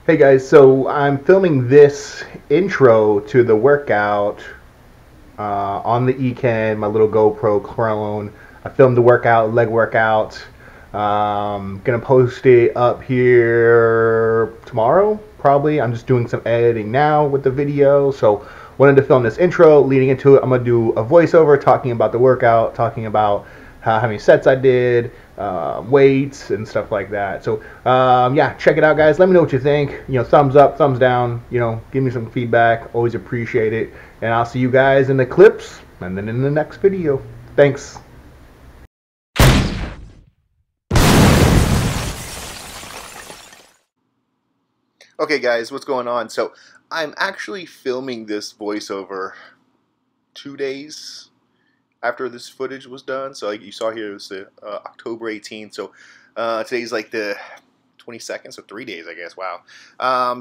Hey guys, so I'm filming this intro to the workout on the Eken, my little GoPro clone. I filmed the workout, leg workout. Gonna post it up here tomorrow, probably. I'm just doing some editing now with the video, so wanted to film this intro. Leading into it, I'm gonna do a voiceover talking about the workout, talking about how many sets I did, weights, and stuff like that. So yeah, check it out, guys. Let me know what you think. Thumbs up, thumbs down. Give me some feedback. Always appreciate it. And I'll see you guys in the clips and then in the next video. Thanks. Okay guys, what's going on? So I'm actually filming this voiceover 2 days after this footage was done. So like you saw here, it was the October 18th. So today's like the 22nd, so 3 days I guess. Wow.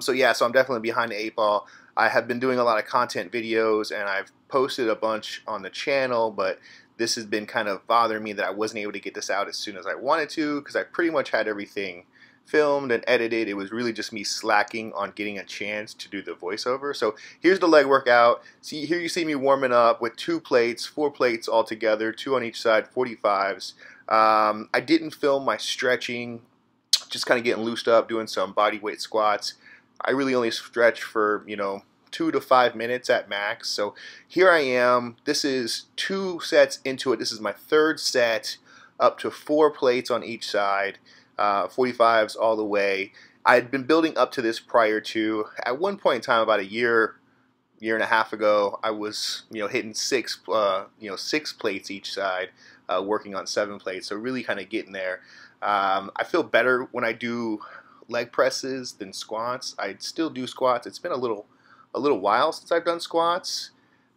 So yeah, so I'm definitely behind the eight ball. I have been doing a lot of content videos and I've posted a bunch on the channel, but this has been kind of bothering me that I wasn't able to get this out as soon as I wanted to, because I pretty much had everything filmed and edited. It was really just me slacking on getting a chance to do the voiceover. So here's the leg workout. See, here you see me warming up with 2 plates, 4 plates all together, 2 on each side, 45s. I didn't film my stretching, just kind of getting loosed up, doing some body weight squats. I really only stretch for, 2 to 5 minutes at max. So here I am. This is 2 sets into it. This is my 3rd set, up to 4 plates on each side. 45s all the way. I had been building up to this prior to. At one point in time, about a year and a half ago, I was hitting 6 plates each side, working on 7 plates. So really kind of getting there. I feel better when I do leg presses than squats. I still do squats. It's been a little while since I've done squats,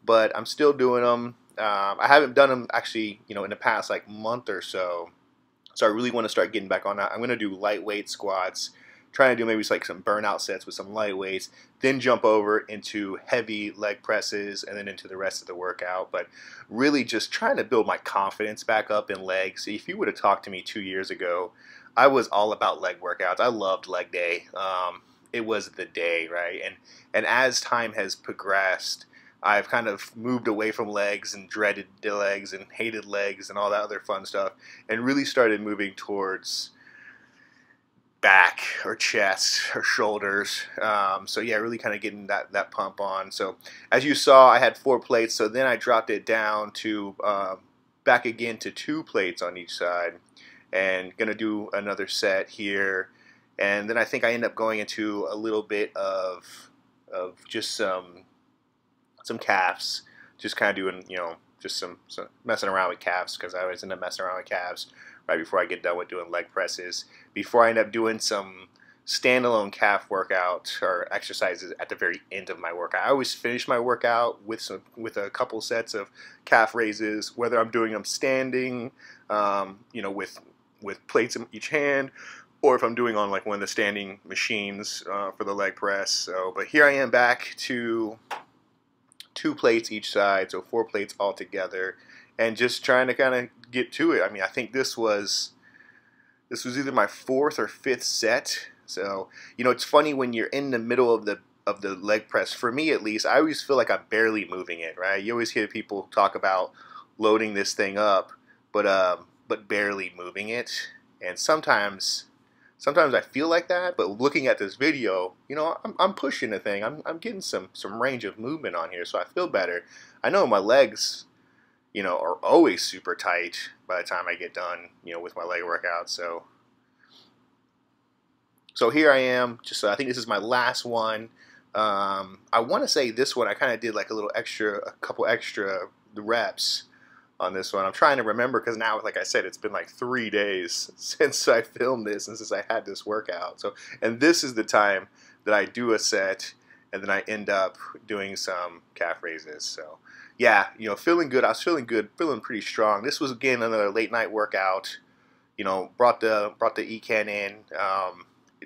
but I'm still doing them. I haven't done them actually, in the past like month or so. So I really want to start getting back on that. I'm going to do lightweight squats, trying to do maybe like some burnout sets with some light weights, then jump over into heavy leg presses and then into the rest of the workout. But really just trying to build my confidence back up in legs. If you would have talked to me 2 years ago, I was all about leg workouts. I loved leg day. It was the day, right? And as time has progressed, I've kind of moved away from legs and dreaded the legs and hated legs and all that other fun stuff, and really started moving towards back or chest or shoulders. So yeah, really kind of getting that pump on. So as you saw, I had 4 plates, so then I dropped it down to back again to 2 plates on each side, and gonna do another set here. And then I think I end up going into a little bit of just some calves, just kind of doing, just some messing around with calves, because I always end up messing around with calves right before I get done with doing leg presses, before I end up doing some standalone calf workout or exercises at the very end of my workout. I always finish my workout with a couple sets of calf raises, whether I'm doing them standing, with plates in each hand, or if I'm doing on like one of the standing machines for the leg press. So, but here I am back to 2 plates each side, so 4 plates all together, and just trying to kind of get to it. I mean, I think this was either my 4th or 5th set. So, it's funny when you're in the middle of the leg press. For me, at least, I always feel like I'm barely moving it. Right? You always hear people talk about loading this thing up, but barely moving it. And sometimes I feel like that, but looking at this video, I'm pushing the thing. I'm getting some range of movement on here, so I feel better. I know my legs, are always super tight by the time I get done, with my leg workout. So here I am. Just I think this is my last one. I want to say this one I kind of did like a couple extra reps on this one. I'm trying to remember, because now, like I said, it's been like 3 days since I filmed this and since I had this workout. So, and this is the time that I do a set and then I end up doing some calf raises. So yeah, feeling good. I was feeling good, feeling pretty strong. This was again another late night workout. Brought the Eken in.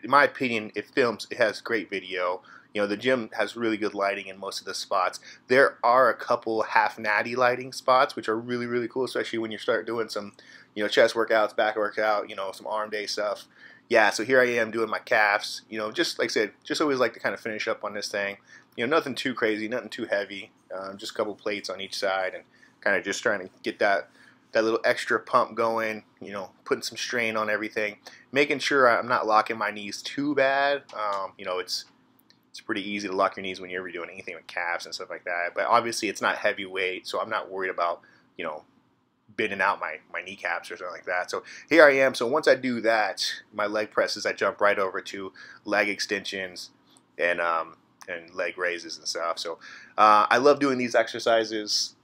In my opinion, it has great video. You know, the gym has really good lighting in most of the spots. There are a couple half natty lighting spots, which are really, really cool, especially when you start doing some, you know, chest workouts, back workout, you know, some arm day stuff. Yeah, so here I am doing my calves. You know, just like I said, just always like to kind of finish up on this thing. You know, nothing too crazy, nothing too heavy. Just a couple plates on each side, and kind of just trying to get that little extra pump going, you know, putting some strain on everything, making sure I'm not locking my knees too bad. You know, it's pretty easy to lock your knees when you're ever doing anything with calves and stuff like that. But obviously it's not heavy weight, so I'm not worried about, you know, bending out my kneecaps or something like that. So here I am. So once I do that, my leg presses, I jump right over to leg extensions and leg raises and stuff. So I love doing these exercises.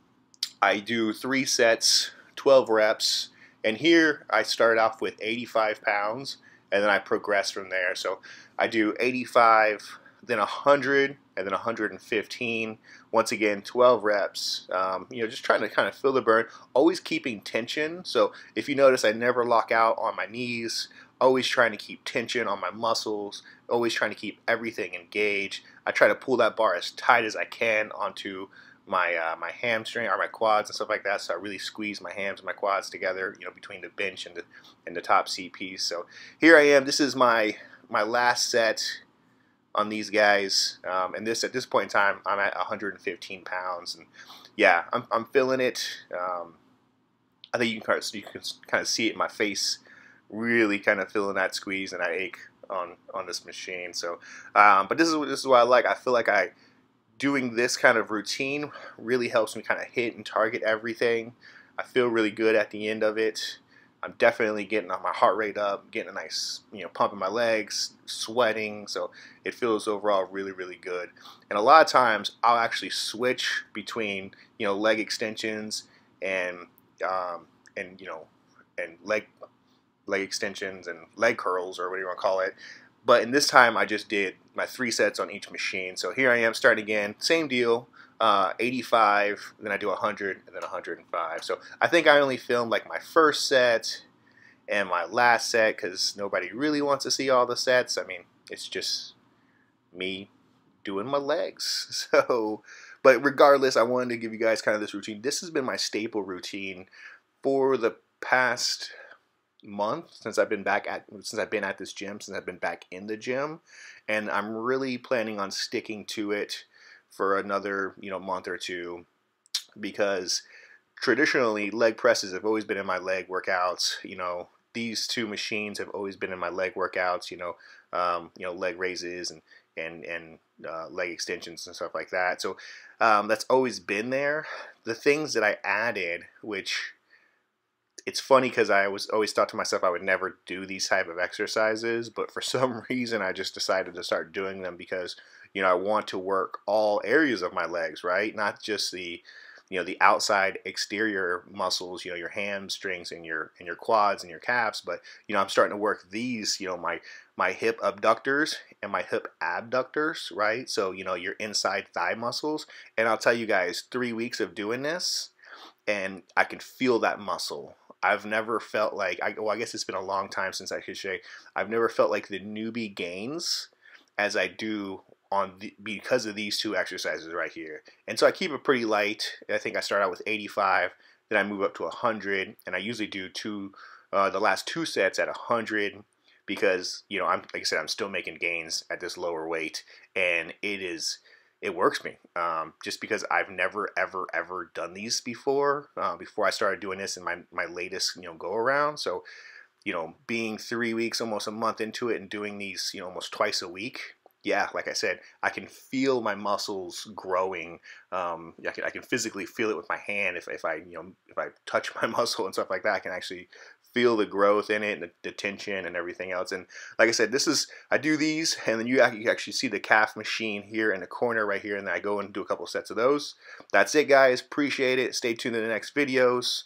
I do 3 sets, 12 reps, and here I start off with 85 pounds, and then I progress from there. So I do 85, then 100, and then 115. Once again, 12 reps. You know, just trying to kind of feel the burn, always keeping tension. So if you notice, I never lock out on my knees, always trying to keep tension on my muscles, always trying to keep everything engaged. I try to pull that bar as tight as I can onto my hamstring or my quads and stuff like that. So I really squeeze my hams and my quads together, you know, between the bench and the top seat piece. So here I am. This is my last set on these guys, and at this point in time, I'm at 115 pounds, and yeah, I'm feeling it. I think you can kind of see it in my face, really kind of feeling that squeeze and that ache on this machine. So, but this is what I like. I feel like doing this kind of routine really helps me kind of hit and target everything. I feel really good at the end of it. I'm definitely getting my heart rate up, getting a nice, you know, pump in my legs, sweating, so it feels overall really, really good. And a lot of times I'll actually switch between, you know, leg extensions and you know, and leg extensions and leg curls, or whatever you want to call it. But in this time, I just did my 3 sets on each machine. So here I am starting again, same deal, 85, then I do 100, and then 105. So I think I only filmed like my first set and my last set because nobody really wants to see all the sets. I mean, it's just me doing my legs. So, but regardless, I wanted to give you guys kind of this routine. This has been my staple routine for the past month since I've been at this gym, since I've been back in the gym, and I'm really planning on sticking to it for another, you know, month or two, because traditionally leg presses have always been in my leg workouts. You know, these 2 machines have always been in my leg workouts. You know, leg raises and leg extensions and stuff like that. So that's always been there. The things that I added, which it's funny because I always thought to myself I would never do these type of exercises, but for some reason I just decided to start doing them because, you know, I want to work all areas of my legs, right? Not just the, you know, the outside exterior muscles, you know, your hamstrings and your quads and your calves, but, you know, I'm starting to work these, you know, my hip abductors and my hip abductors, right? So, you know, your inside thigh muscles. And I'll tell you guys, 3 weeks of doing this, and I can feel that muscle. I've never felt like, I guess it's been a long time since I could say, I've never felt like the newbie gains as I do because of these 2 exercises right here. And so I keep it pretty light. I think I start out with 85, then I move up to 100, and I usually do the last 2 sets at 100 because, you know, like I said, I'm still making gains at this lower weight, and it works me, just because I've never ever done these before I started doing this in my latest, you know, go around. So, you know, being 3 weeks, almost a month into it, and doing these, you know, almost twice a week, yeah, like I said, I can feel my muscles growing. I can physically feel it with my hand. If I, you know, if I touch my muscle and stuff like that, I can actually feel the growth in it and the tension and everything else. And like I said, I do these, and then you actually see the calf machine here in the corner right here, and then I go and do a couple sets of those. That's it, guys. Appreciate it. Stay tuned in the next videos.